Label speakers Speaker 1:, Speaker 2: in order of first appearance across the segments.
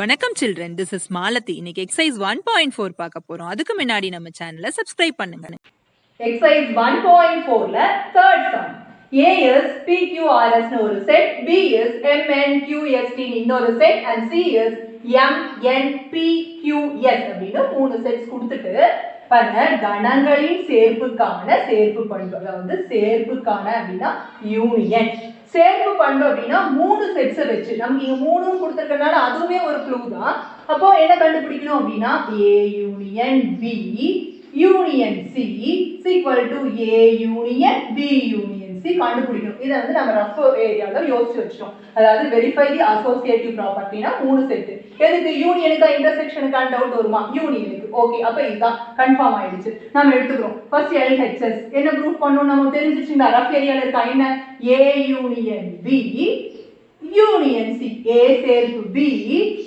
Speaker 1: வணக்கம் children, this is Malathi. இன்னைக்கு exercise 1.4 பார்க்க போறோம். அதுக்கு முன்னாடி நம்ம சேனலை சப்ஸ்கிரைப் பண்ணுங்க.
Speaker 2: எக்ஸசைஸ் 1.4ல third sum. A is PQRS னு ஒரு செட், B is MNQST னு இன்னொரு set and C is MNPQS அப்படினு மூணு செட்ஸ் கொடுத்துட்டு பாருங்க, கணங்களின் சேர்ப்புக்கான சேர்ப்பு பண்பு, அதாவது சேர்ப்புக்கான அப்படின்னா யூனியன், சேர்ப்பு பண்பு அப்படின்னா மூணு செட்ஸை வச்சு நமக்கு இங்க மூணும் கொடுத்துருக்கனால அதுவுமே ஒரு க்ளூ தான். அப்போ என்ன கண்டுபிடிக்கணும் அப்படின்னா A union B union C equal to A union B union C கண்டுபிடிக்கணும். இதை வந்து நம்ம ரஃப் ஏரியாவில் யோசிச்சு வச்சிட்டோம். அதாவது வெரிஃபை தி அசோசியேட்டிவ் ப்ராப்பர்ட்டினா மூணு செட்டு. எதுக்கு? யூனியனுக்கா இன்டர்செக்ஷனுக்கான டவுட் வருமா? யூனியனுக்கு. ஓகே, அப்ப இதுதான் கன்ஃபார்ம் ஆயிடுச்சு. நம்ம எடுத்துக்கிறோம். ஃபர்ஸ்ட் LHS என்ன ப்ரூஃப் பண்ணணும் நம்ம தெரிஞ்சிச்சுங்களா? ரஃப் ஏரியாவில் இருக்கா என்ன? A union B union C, A சேர்ப்பு B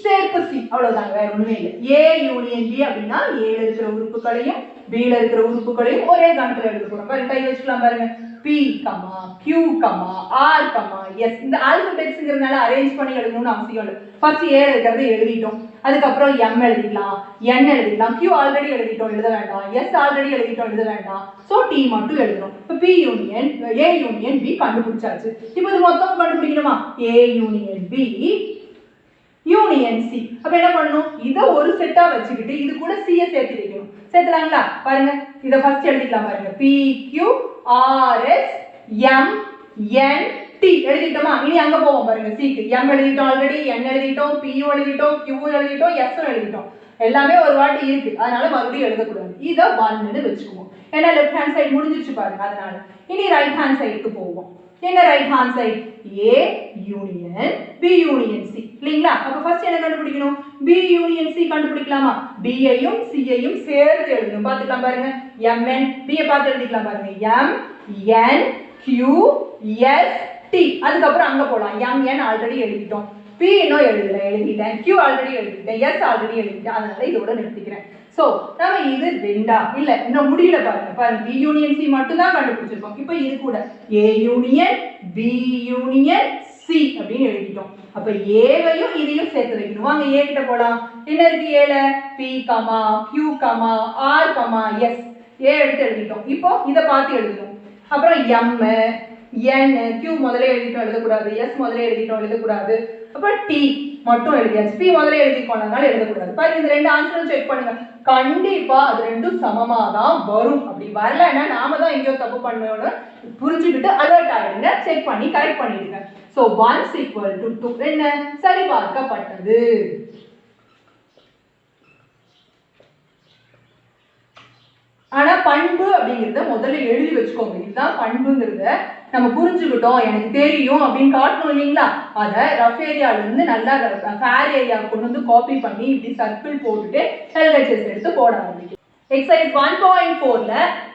Speaker 2: சேர்ப்பு C, அவ்வளவுதாங்க, வேற ஒண்ணுமே இல்லை. A யூனியன் B அப்படின்னா A ல இருக்கிற உறுப்புகளையும் B ல இருக்கிற உறுப்புகளையும் ஒரே கணக்குல எழுத போறோம். பாருங்க, கை வச்சுக்கலாம் பாருங்க. P, Q, R, S. இந்த ஆல்பபெட்ஸ்ங்கிறதுனால அரேஞ்ச் பண்ணி எழுதணும்னு அவசியம் இல்லை. ஃபர்ஸ்ட் A இருக்கிறத எழுதிட்டோம், அதுக்கப்புறம் M எழுதிக்கலாம், N எழுதிக்கலாம், Q ஆல்ரெடி எழுதிட்டோம் எழுத வேண்டாம், S ஆல்ரெடி எழுதிட்டோம் எழுத வேண்டாம், ஸோ T மட்டும் எழுதணும். இப்போ P union A union B கண்டுபிடிச்சாச்சு. இப்போ இது மொத்தம் கண்டுபிடிக்கணுமா? A union B union C. அப்ப என்ன பண்ணணும்? இதை ஒரு செட்டா வச்சுக்கிட்டு இது கூட C யை சேர்த்து வைக்கணும். சேர்த்துலாங்களா? பாருங்க, இதை ஃபர்ஸ்ட் எழுதிக்கலாம் பாருங்க. PQRS MNT எழுதிட்டோமா? இனி அங்க போவோம் பாருங்க. C க்கு M எழுதிட்டோம் ஆல்ரெடி, N எழுதிட்டோம், P எழுதிட்டோம், Q எழுதிட்டோம், S எழுதிட்டோம். எல்லாமே ஒரு வாட்டி இருக்கு, அதனால மறுபடியும் எழுதக்கூடாது. இதை 1ன்னு வச்சுக்குவோம். ஏன்னா லெஃப்ட் ஹேண்ட் சைடு முடிஞ்சிச்சு பாருங்க, அதனால. இனி ரைட் ஹேண்ட் சைடுக்கு போவோம். என்ன right hand side? A union B union C இல்லைங்களா? அப்ப ஃபர்ஸ்ட் என்ன கண்டுபிடிக்கணும்? B union C கண்டுபிடிக்கலாமா? B யையும் C யையும் சேர்த்து எழுதணும். பார்த்துக்கலாம் பாருங்க. MN B யை பார்த்து எழுதிக்கலாம் பாருங்க. MNQST. அதுக்கப்புறம் அங்க போலாம். MN ஆல்ரெடி எழுதிட்டோம், P இன்னும் எழுதிட்டேன், Q ஆல்ரெடி எழுதிட்டேன், S ஆல்ரெடி எழுதிட்டேன், அதனால இதோட நிறுத்திக்கிறேன். சோ நம்ம இது ரெண்டா இல்ல இன்னும் முடியல பாருங்க. பாருங்க, B யூனியன் C மட்டும் தான் கண்டுபிடிச்சிருக்கோம். இப்போ இது கூட A union B union C அப்படின்னு எழுதிட்டோம். அப்ப ஏவையும் இதையும் சேர்த்து வைக்கணும். வாங்க A கிட்ட போலாம். என்ன இருக்கு ஏல? P, Q, R, S. A எடுத்து எழுதிட்டோம். இப்போ இதை பார்த்து எழுதணும். அப்புறம் M, N, Q முதல்ல எழுதிட்டோம் எழுதக்கூடாது, S முதல்ல எழுதிட்டோம் எழுதக்கூடாது, அப்புறம் T மட்டும் எழுதியாச்சு. P முதல்ல எழுதிக்கோனால எழுதக்கூடாது. பாருங்க, இந்த ரெண்டு ஆன்சரும் செக் பண்ணுங்க. கண்டிப்பா அது ரெண்டும் சமமா தான் வரும். அப்படி வரலன்னா நாம தான் எங்கேயோ தப்பு பண்ணோம்னு புரிஞ்சுக்கிட்டு அலர்ட் ஆயிடுங்க, செக் பண்ணி கரெக்ட் பண்ணிடுங்க. சோ 1 equal to 2 என்ன? சரி பார்க்கப்பட்டது. ஆனா பண்பு அப்படிங்கறத முதல்ல எழுதி வச்சுக்கோங்க. இதுதான் பண்புங்கிறத நம்ம புரிஞ்சுக்கிட்டோம், எனக்கு தெரியும் அப்படின்னு காட்டணும் இல்லைங்களா? அதை ரஃப் ஏரியால இருந்து நல்லா ஃபேர் ஏரியா கொண்டு வந்து காப்பி பண்ணி இப்படி சர்க்கிள் போட்டுட்டு LHS எடுத்து போட ஆரம்பிக்கும். எக்ஸசைஸ் 1.4ல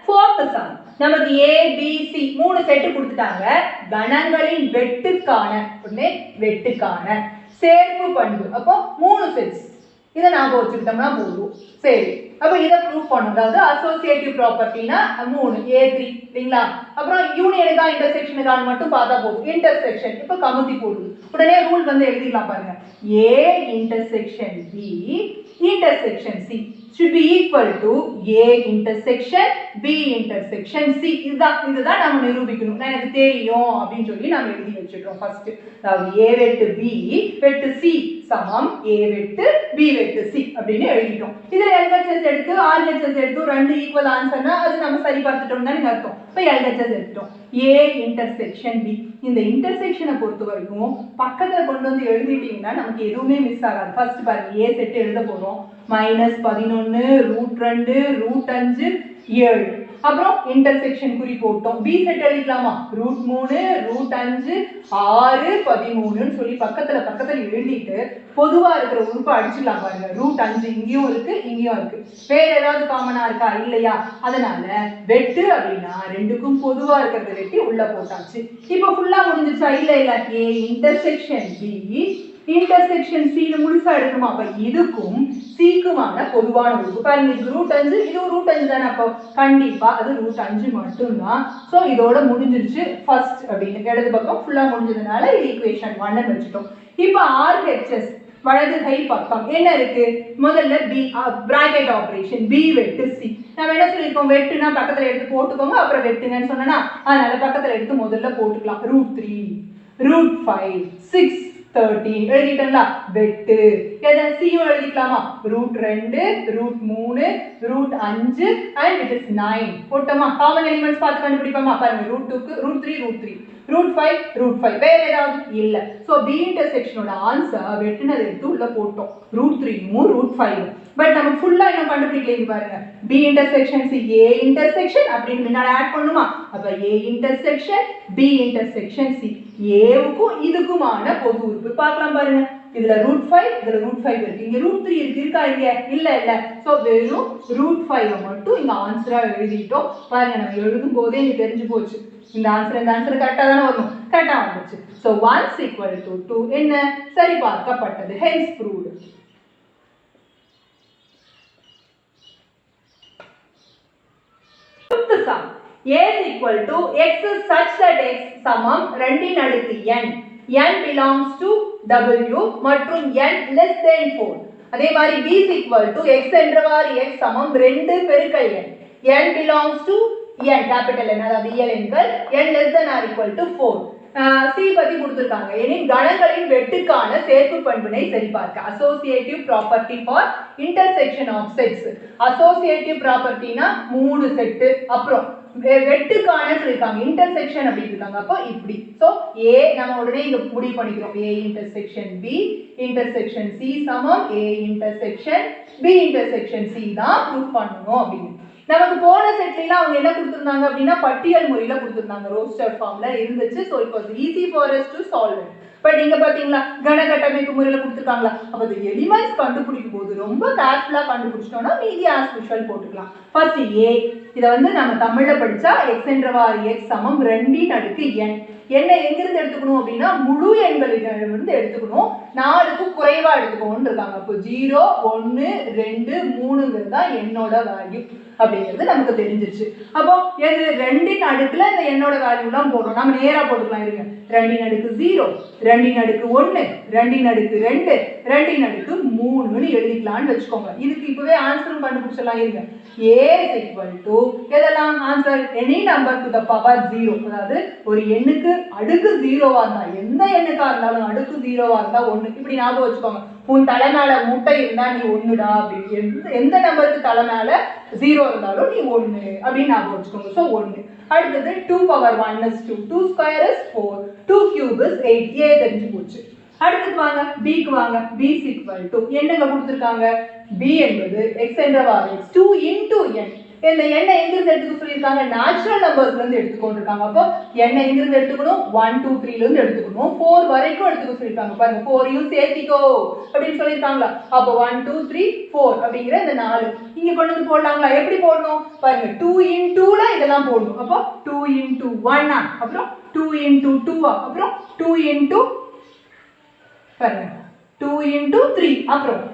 Speaker 2: fourth sum நமக்கு A B C மூணு செட் கொடுத்துட்டாங்க. கணங்களின் வெட்டுக்கான சேர்ப்பு பண்பு. அப்போ மூணு செட்ஸ், இதை நாம வச்சுக்கிட்டோம்னா போதும். சரி, அப்ப இதை ப்ரூஃப் பண்ணணும். அதாவது அசோசியேட்டிவ் ப்ராப்பர்ட்டினா 3 A3 இல்லைங்களா? அப்புறம் யூனியனுக்கா இன்டர்செக்ஷனுக்கான மட்டும் பார்த்தா போதும். இன்டர்செக்ஷன் இப்ப கமுத்தி போடுது, உடனே ரூல் வந்து எழுதிக்கலாம் பாருங்க. A intersection B intersection C should be equal to A intersection B intersection C. இதுதான் நம்ம நிரூபிக்கணும். எனக்கு தெரியும் அப்படின்னு சொல்லி நம்ம எழுதி வச்சிடுறோம் ஃபர்ஸ்ட். அதாவது A வெட்டு B வெட்டு C சமம் A வெட்டு B வெட்டு C அப்படின்னு எழுதிட்டோம். இதுல LHS எடுத்து RHS எடுத்து ரெண்டு ஈக்குவல் ஆன்சர்னா அது நம்ம சரி பார்த்துட்டோம் தானே அர்த்தம். இப்போ LHS எடுத்துட்டோம். A intersection B. இந்த இன்டர்செக்ஷனை பொறுத்த வரைக்கும் பக்கத்துல கொண்டு வந்து எழுதிட்டீங்கன்னா நமக்கு எதுவுமே மிஸ் ஆகாது. ஃபர்ஸ்ட் பாருங்க, A செட் எழுத போறோம். -11 √2 √5 7. அப்புறம் இன்டர்செக்ஷன் குறி போட்டோம். B set எழுதிக்கலாமா? √3 √5 6 13ன்னு சொல்லி பக்கத்துல எழுதிட்டு பொதுவா இருக்கிற உறுப்பை அடிச்சுக்கலாம் பாருங்க. √5 இங்கேயும் இருக்கு இங்கேயும் இருக்கு. வேற ஏதாவது காமனா இருக்கா? இல்லையா? அதனால வெட்டு அப்படின்னா ரெண்டுக்கும் பொதுவா இருக்கிறத வெட்டி உள்ள போட்டாச்சு. இப்போ ஃபுல்லா முடிஞ்சிச்சா? இல்ல A intersection B intersection C னு முழுசா எடுக்கணுமா? அப்ப இதுக்கும் C க்குமான பொதுவான உறுப்பு பாருங்க. இது √5 இது √5 தானே, அப்போ கண்டிப்பா அது √5 மட்டும்தான். சோ இதோட முடிஞ்சிருச்சு ஃபர்ஸ்ட் அப்படின்னு இடது பக்கம் ஃபுல்லா முடிஞ்சதுனால இது ஈக்குவேஷன் 1 ன்னு வச்சுட்டோம். இப்போ RHS வலது கை பக்கம் என்ன இருக்கு முதல்ல பி பிராக்கெட் ஆபரேஷன் பி வெட்டு சி நம்ம என்ன சொல்லிருக்கோம் வெட்டுனா பக்கத்துல எடுத்து போட்டுக்கோங்க அப்புறம் வெட்டுங்கன்னு சொன்னா அதனால பக்கத்துல எடுத்து முதல்ல போட்டுக்கலாம் √3 √5 6 13 எழுதிட்டங்களா வெட்டு எதை சியும் எழுதிக்கலாமா √2 √3 √5 and it is 9 போட்டோமா காமன் எலிமெண்ட்ஸ் பார்த்து கண்டுபிடிப்போமா பாருங்க √2க்கு √3 √5 வேற ஏதாவது இல்ல சோ B இன்டர்செக்ஷனோட ஆன்சர் வெட்டுனது எடுத்து உள்ள போட்டோம் √3யும் √5 பட் நம்ம ஃபுல்லா என்ன கண்டுபிடிக்கலைங்க பாருங்க B intersection C A intersection அப்படின்னு முன்னாடி ஆட் பண்ணுமா அப்ப A intersection B intersection C Aவுக்கும் இதுக்குமான பொது உறுப்பு பார்க்கலாம் பாருங்க இதுல √5 இதுல √5 இருக்கு இங்க √3 இருக்கு இருக்கா இங்க இல்ல சோ வெறும் √5 மட்டும் இங்க ஆன்சரா எழுதிட்டோம் பாருங்க நம்ம எழுதும் போதே இங்க தெரிஞ்சு போச்சு இந்த ஆன்சர் கரெக்ட்டா தான வரணும் கரெக்ட்டா வந்துச்சு சோ 1 = 2 என்ன சரி பார்க்கப்பட்டது hence proved fifth sum A = x such that x சமம் 2 இன் அடுக்கு n n belongs to w மற்றும் n less than 4 அதே மாதிரி B = x என்றவாறு x சமம் 2 பெருக்கல் n n belongs to n capital N அதாவது இயல் எண்கள் n less than or equal to 4 C பத்தி கொடுத்திருக்காங்க எனின் கணங்களின் வெட்டுக்கான சேர்ப்பு பண்பினை சரிபார்க்க associative property for intersection of sets associative property னா மூணு செட் அப்புறம் வெட்டுக்கான சொல்லிருக்காங்க இன்டர்செக்ஷன் அப்படி இருக்காங்க அப்போ இப்படி சோ A நம்ம உடனே இங்க முடிவு பண்ணிக்கிறோம் A intersection B intersection C சமம் A intersection B intersection C தான் ப்ரூவ் பண்ணனும் அப்படி நமக்கு போன செட்ல அவங்க என்ன கொடுத்திருந்தாங்க அப்படினா பட்டியல் முறையில கொடுத்திருந்தாங்க ரோஸ்டர் ஃபார்ம்ல இருந்துச்சு so it was easy for us to solve it but இங்க பாத்தீங்களா கண கட்டமைப்பு முறையில கொடுத்திருக்காங்களா அப்ப அந்த எலிமெண்ட்ஸ் கண்டுபிடிக்கும் போது ரொம்ப கேர்ஃபுல்லா கண்டுபிடிச்சோம்னா மீதி as usual போட்டுக்கலாம் ஃபர்ஸ்ட் A இத வந்து நம்ம தமிழ்ல படிச்சா x என்றவாறு x சமம் 2 இன் அடுக்கு n என்ன எங்க இருந்து எடுத்துக்கணும் அப்படினா முழு எண்களிலிருந்து இருந்து எடுத்துக்கணும் 4க்கு குறைவா எடுத்துக்கணும்னு இருக்காங்க அப்ப 0 1 2 3ங்கிறதா என்னோட வேல்யூ அப்படிங்கிறது நமக்கு தெரிஞ்சிருச்சு அப்போ எது 2 இன் அடுக்குல இந்த என்னோட வேல்யூலாம் போடுறோம் நம்ம நேரா போட்டுக்கலாம் இருங்க 2 இன் அடுக்கு 0 2 இன் அடுக்கு 1 2 இன் அடுக்கு 2 2 இன் அடுக்கு 3 னு எழுதிக்கலாம்னு வெச்சுக்கோங்க இதுக்கு இப்பவே ஆன்சரும் கண்டுபிடிச்சலாம் இருங்க A = எதெல்லாம் answer any number to the power 0 அதாவது ஒரு எண்ணுக்கு அடுக்கு 0வா இருந்தா எந்த எண்ணுக்கா இருந்தாலும் அடுக்கு 0வா இருந்தா 1 இப்படி ஞாபகம் வச்சுக்கோங்க உன் தலை மேல முட்டை இருந்தா நீ 1டா அப்படி எந்த நம்பருக்கு தலை மேல 0 இருந்தாலும் நீ 1 அப்படி ஞாபகம் வச்சுக்கோங்க சோ 1 அடுத்து 2 power 1 is 2 2 square is 4 2 cube is 8 A தெரிஞ்சு போச்சு அடுத்து வாங்க B க்கு வாங்க B = என்னங்க கொடுத்திருக்காங்க B என்பது x என்றவாறு x 2 into n இந்த n எங்க இருந்து எடுத்துக்க சொல்லிருக்காங்க நேச்சுரல் நம்பர்ஸ்ல இருந்து எடுத்துக்கொண்டிருக்காங்க அப்போ n எங்க இருந்து எடுத்துக்கணும் 1 2 3 ல இருந்து எடுத்துக்கணும் 4 வரைக்கும் எடுத்துக்க சொல்லிருக்காங்க பாருங்க 4 யும் சேர்த்திக்கோ அப்படி சொல்லிருக்காங்களா அப்போ 1 2 3 4 அப்படிங்கற இந்த 4 இங்க கொண்டு வந்து போடலாங்களா எப்படி போடணும் பாருங்க 2 into ல இதெல்லாம் போடணும் அப்போ 2 into 1 அப்புறம் 2 into 2 அப்புறம் 2 into பாருங்க 2 into 3 அப்புறம்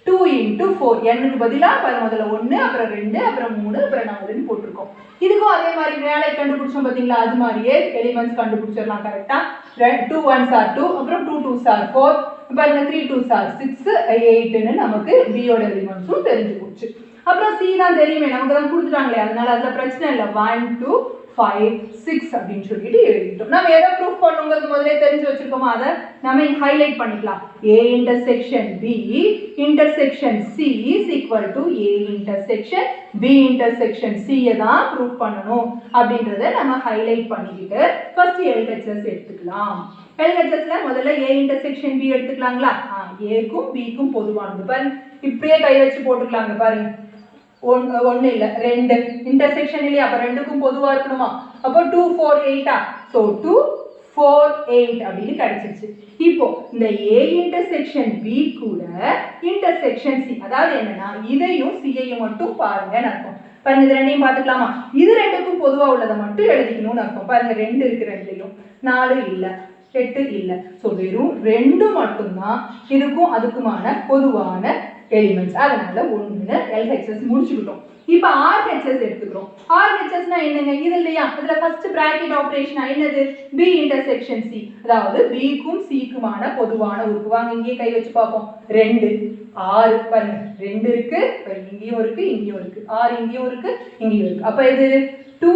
Speaker 2: 2 into 4 n க்கு பதிலா பாருங்க முதல்ல 1 அப்புறம் 2 அப்புறம் 3 அப்புறம் 4 ன்னு போட்டுருக்கோம் இதுக்கும் அதே மாதிரி வேலை கண்டுபிடிச்சோம் பாத்தீங்களா அது மாதிரியே எலிமெண்ட்ஸ் கண்டுபிடிச்சிரலாம் கரெக்ட்டா 2 1s are 2 அப்புறம் 2 2s are 4 பாருங்க 3 2s are 6 8 ன்னு நமக்கு B யோட எலிமெண்ட்ஸும் தெரிஞ்சு போச்சு அப்புறம் C தான் தெரியுமே நமக்கு தான் கொடுத்துட்டாங்களே அதனால அதுல பிரச்சனை இல்ல 1 2 5 6 அப்படினு சொல்லிட்டு எழுதிட்டோம் நாம எதை ப்ரூஃப் பண்ணுங்கிறது முதல்ல தெரிஞ்சு வச்சிருக்கோமா அத நாம இங்க ஹைலைட் பண்ணிக்கலாம் A intersection B intersection C is equal to A intersection B intersection C தான் ப்ரூஃப் பண்ணனும் அப்படின்றதை நாம ஹைலைட் பண்ணிக்கிட்டு ஃபர்ஸ்ட் LHS எடுத்துக்கலாம் LHSல முதல்ல A intersection B எடுத்துக்கலாங்களா A க்கும் B க்கும் பொதுவானது பாருங்க இப்படியே கை வச்சு போட்டுக்கலாங்க பாருங்க ஒன்னு இல்ல ரெண்டு இன்டர்செக்ஷன் இல்லையா அப்ப ரெண்டுக்கும் பொதுவா இருக்கணுமா அப்போ 2 4 8 சோ 2 4 8 அப்படினு கிடைச்சிருச்சு இப்போ இந்த A இன்டர்செக்ஷன் B கூட இன்டர்செக்ஷன் C அதாவது என்னன்னா இதையும் C யையும் மட்டும் பாருங்கன்னு அர்த்தம் பாருங்க இது ரெண்டையும் பாத்துக்கலாமா இது ரெண்டுக்கும் பொதுவா உள்ளத மட்டும் எழுதிக்கணும்னு அர்த்தம் பாருங்க 2 இருக்கு ரெண்டுலயும் 4 இல்ல 8 இல்ல சோ வெறும் 2 மட்டும் தான் இதுக்கும் அதுக்குமான பொதுவான எலிமெண்ட்ஸ் அதனால 1 LHS முடிச்சுக்கிட்டோம் இப்போ RHS எடுத்துக்கிறோம். RHSனா என்னங்க? இது இல்லையா? இதுல ஃபர்ஸ்ட் பிராக்கெட் ஆபரேஷன் என்னது? B intersection C. அதாவது B க்கும் C க்குமான பொதுவான உறுப்பு. வாங்க இங்கே கை வச்சு பார்ப்போம். 2 6 பாருங்க 2 இருக்கு, இங்கேயும் இருக்கு, இங்கேயும் இருக்கு. 6 இங்கேயும் இருக்கு, இங்கேயும் இருக்கு. அப்ப இது 2,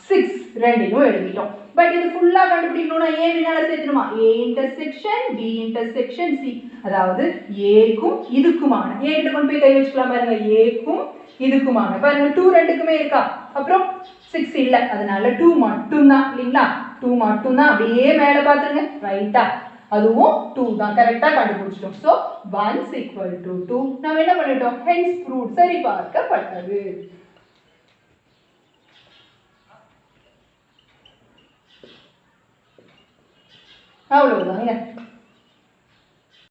Speaker 2: 6 ரெண்டையும் எழுதிட்டோம். பட் இது ஃபுல்லா கண்டுபிடிக்கணும்னா A வினால சேர்த்துணுமா? A intersection B intersection C. அதாவது A க்கும் இதுக்குமான A கிட்ட கொண்டு போய் கை வச்சுக்கலாம் பாருங்க. A க்கும் இதுக்குமான பாருங்க 2 ரெண்டுக்குமே இருக்கா? அப்புறம் 6 இல்ல, அதனால 2 மட்டும் தான் இல்லீங்களா? 2 மட்டும் தான். அப்படியே மேல பாத்துங்க ரைட்டா, அதுவும் 2 தான். கரெக்டா கண்டுபிடிச்சிட்டோம். சோ 1 = 2. நாம என்ன பண்ணிட்டோம்? ஹென்ஸ் ப்ரூவ்ட், சரி பார்க்கப்பட்டது. அவ்வளவுதாங்க.